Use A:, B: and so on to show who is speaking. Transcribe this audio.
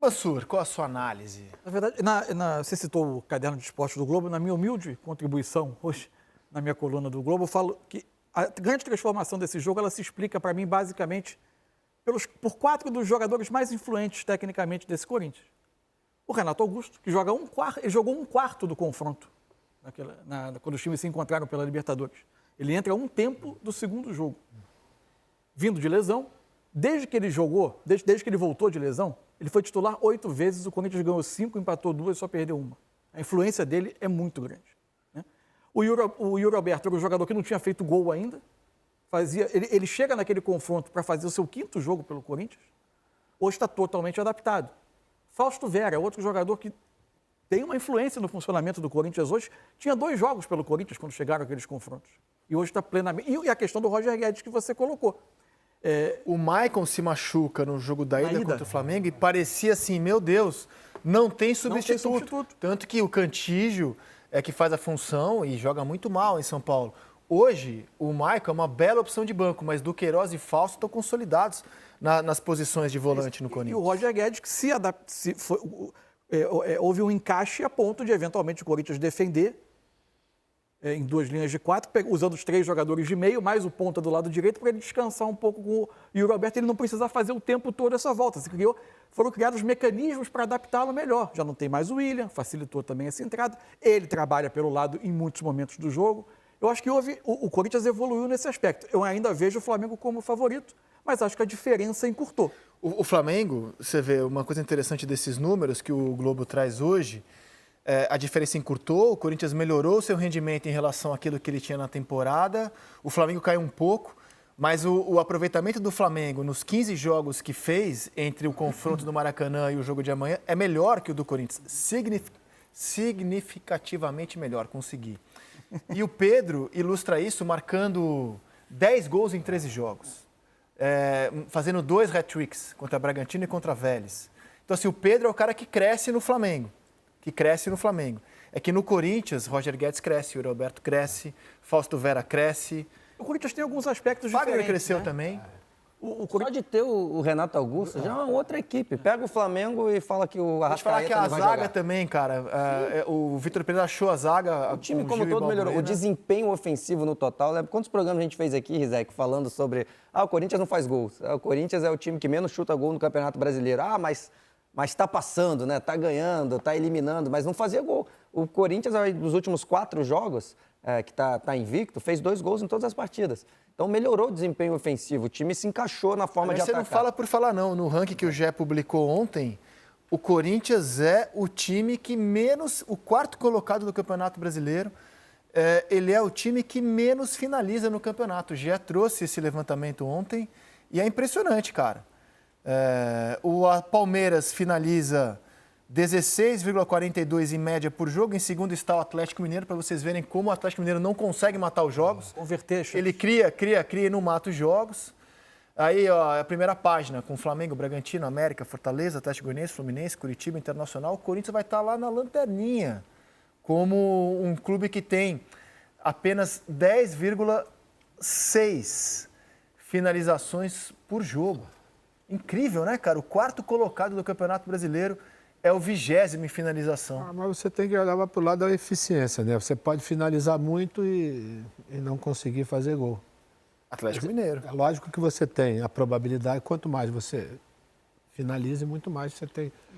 A: Mansur, qual a sua análise?
B: Na verdade, você citou o Caderno de Esportes do Globo, na minha humilde contribuição hoje, na minha coluna do Globo, eu falo que a grande transformação desse jogo, ela se explica para mim basicamente por 4 dos jogadores mais influentes tecnicamente desse Corinthians. O Renato Augusto, que ele jogou um quarto do confronto, quando os times se encontraram pela Libertadores. Ele entra um tempo do segundo jogo. Vindo de lesão, desde que ele jogou, desde que ele voltou de lesão, ele foi titular 8 vezes, o Corinthians ganhou 5, empatou 2 e só perdeu 1. A influência dele é muito grande. Né? O Yuri Alberto era um jogador que não tinha feito gol ainda. Ele chega naquele confronto para fazer o seu 5º jogo pelo Corinthians. Hoje está totalmente adaptado. Fausto Vera, outro jogador que tem uma influência no funcionamento do Corinthians hoje. Tinha 2 jogos pelo Corinthians quando chegaram aqueles confrontos. E hoje está plenamente... E a questão do Roger Guedes que você colocou.
A: O Maicon se machuca no jogo da ida contra o Flamengo e parecia assim, meu Deus, não tem substituto. Tanto que o Cantígio é que faz a função e joga muito mal em São Paulo. Hoje, o Maicon é uma bela opção de banco, mas Duqueiroz e Fausto estão consolidados nas posições de volante no Corinthians.
B: E o Roger Guedes que houve um encaixe a ponto de, eventualmente, o Corinthians defender em 2 linhas de 4, usando os 3 jogadores de meio, mais o ponta do lado direito, para ele descansar um pouco com o Yuri Alberto, ele não precisar fazer o tempo todo essa volta. Foram criados mecanismos para adaptá-lo melhor. Já não tem mais o William, facilitou também essa entrada. Ele trabalha pelo lado em muitos momentos do jogo. Eu acho que o Corinthians evoluiu nesse aspecto. Eu ainda vejo o Flamengo como favorito, mas acho que a diferença encurtou.
A: O Flamengo, você vê uma coisa interessante desses números que o Globo traz hoje, a diferença encurtou, o Corinthians melhorou seu rendimento em relação àquilo que ele tinha na temporada, o Flamengo caiu um pouco, mas o aproveitamento do Flamengo nos 15 jogos que fez entre o confronto do Maracanã e o jogo de amanhã é melhor que o do Corinthians, significativamente melhor, consegui. E o Pedro ilustra isso marcando 10 gols em 13 jogos, fazendo 2 hat-tricks contra Bragantino e contra Vélez. Então, assim, o Pedro é o cara que cresce no Flamengo. É que no Corinthians, Roger Guedes cresce, o Roberto cresce, Fausto Vera cresce.
B: O Corinthians tem alguns aspectos
A: diferentes. Fagner cresceu,
B: né?
A: Também.
C: Só de ter o Renato Augusto já é uma outra equipe. Pega o Flamengo e fala que o Arrascaeta
A: falar que
C: não vai
A: a zaga
C: jogar.
A: também, cara. O Vitor Pereira achou a zaga.
C: O time como todo melhorou. O desempenho ofensivo no total. Quantos programas a gente fez aqui, Rizek, falando sobre o Corinthians não faz gols. O Corinthians é o time que menos chuta gol no Campeonato Brasileiro. Mas está passando, né? Está ganhando, está eliminando, mas não fazia gol. O Corinthians, nos últimos 4 jogos, que está invicto, fez 2 gols em todas as partidas. Então melhorou o desempenho ofensivo. O time se encaixou na forma de atacar.
A: Você não fala por falar, não. No ranking que o GE publicou ontem, o Corinthians é o time que menos, o 4º colocado do Campeonato Brasileiro, ele é o time que menos finaliza no campeonato. O GE trouxe esse levantamento ontem e é impressionante, cara. O Palmeiras finaliza 16,42 em média por jogo. Em segundo está o Atlético Mineiro, para vocês verem como o Atlético Mineiro não consegue matar os jogos. Ele cria e não mata os jogos. Aí, ó, a primeira página, com Flamengo, Bragantino, América, Fortaleza, Atlético Goianiense, Fluminense, Curitiba, Internacional. O Corinthians vai estar lá na lanterninha, como um clube que tem apenas 10,6 finalizações por jogo. Incrível, né, cara? O 4º colocado do Campeonato Brasileiro é o 20º em finalização.
D: Mas você tem que olhar para o lado da eficiência, né? Você pode finalizar muito e não conseguir fazer gol.
A: Atlético Mineiro.
D: É lógico que você tem a probabilidade, quanto mais você finaliza, muito mais você tem